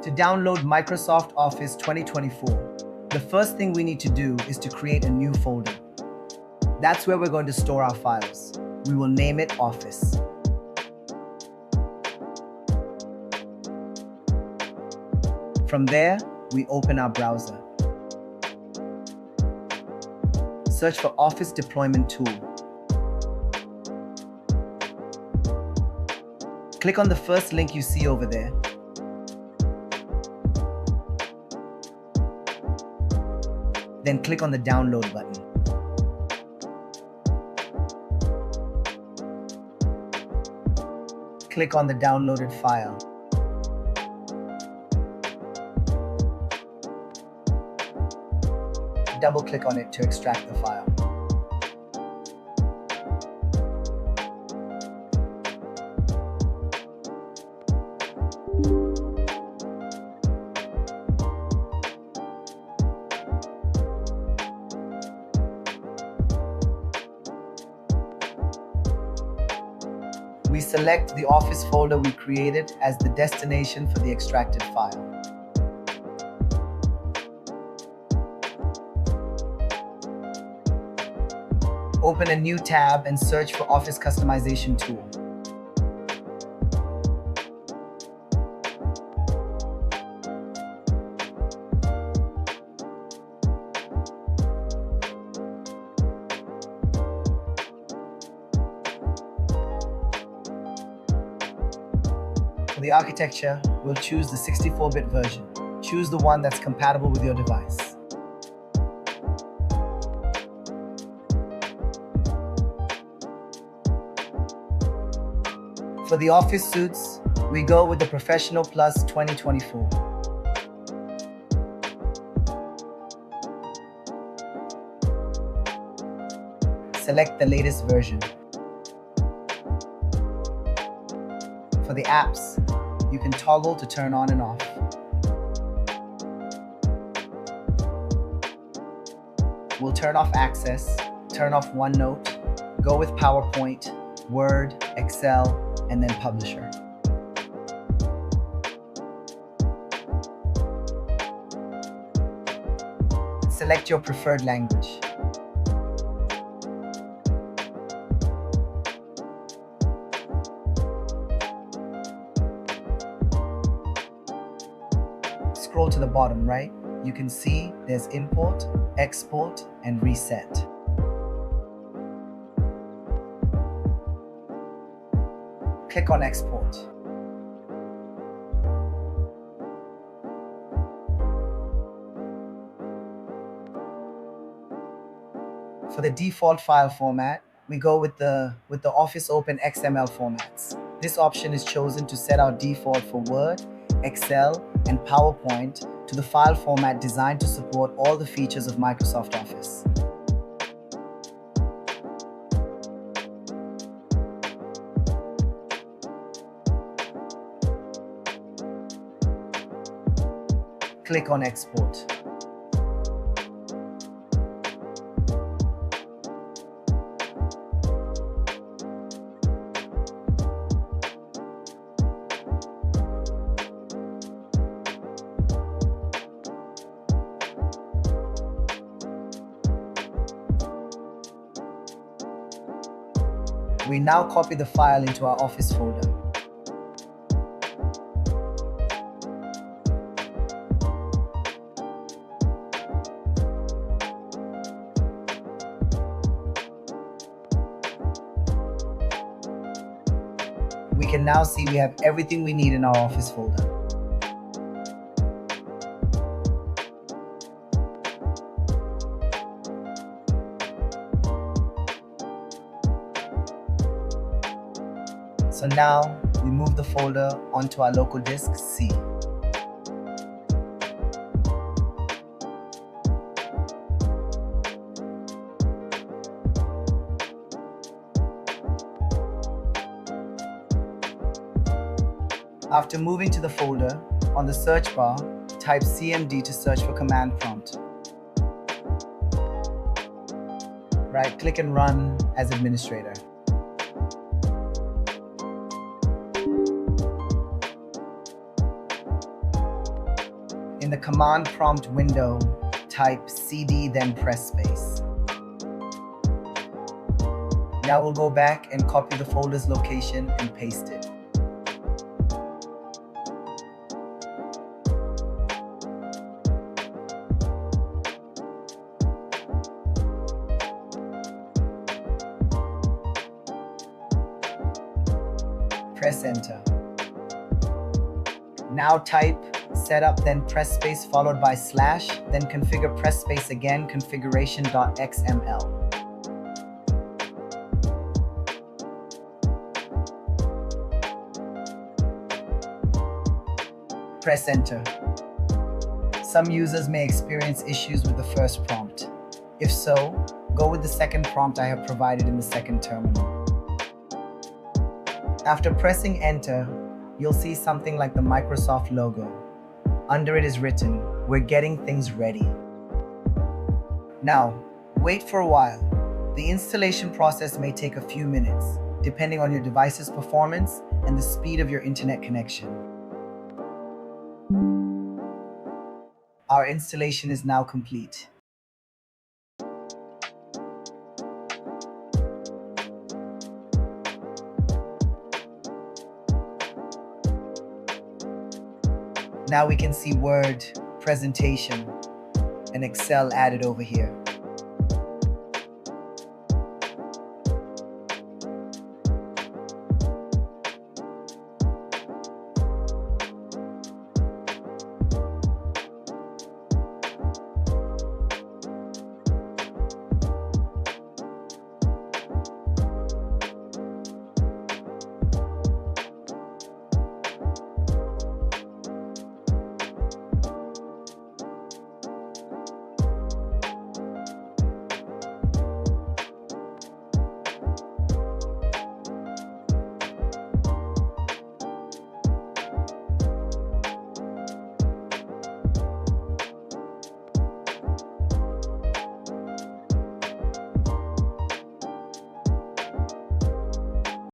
To download Microsoft Office 2024, the first thing we need to do is to create a new folder. That's where we're going to store our files. We will name it Office. From there, we open our browser. Search for Office Deployment Tool. Click on the first link you see over there. Then click on the download button. Click on the downloaded file. Double-click on it to extract the file. We select the Office folder we created as the destination for the extracted file. Open a new tab and search for Office Customization Tool. For the architecture, we'll choose the 64-bit version. Choose the one that's compatible with your device. For the Office suites, we go with the Professional Plus 2024. Select the latest version. For the apps, you can toggle to turn on and off. We'll turn off Access, turn off OneNote, go with PowerPoint, Word, Excel, and then Publisher. Select your preferred language. Scroll to the bottom right, you can see there's Import, Export, and Reset. Click on Export. For the default file format, we go with the Office Open XML formats. This option is chosen to set our default for Word, Excel, and PowerPoint to the file format designed to support all the features of Microsoft Office. Click on Export. We now copy the file into our Office folder. We can now see we have everything we need in our Office folder. So now we move the folder onto our local disk C. After moving to the folder, on the search bar, type CMD to search for command prompt. Right-click and run as administrator. In the command prompt window, type cd, then press space. Now we'll go back and copy the folder's location and paste it. Press enter. Now type setup, then press space followed by slash, then configure, press space again, configuration.xml. Press enter. Some users may experience issues with the first prompt. If so, go with the second prompt I have provided in the second terminal. After pressing enter, you'll see something like the Microsoft logo. Under it is written, "We're getting things ready." Now, wait for a while. The installation process may take a few minutes, depending on your device's performance and the speed of your internet connection. Our installation is now complete. Now we can see Word, presentation, and Excel added over here.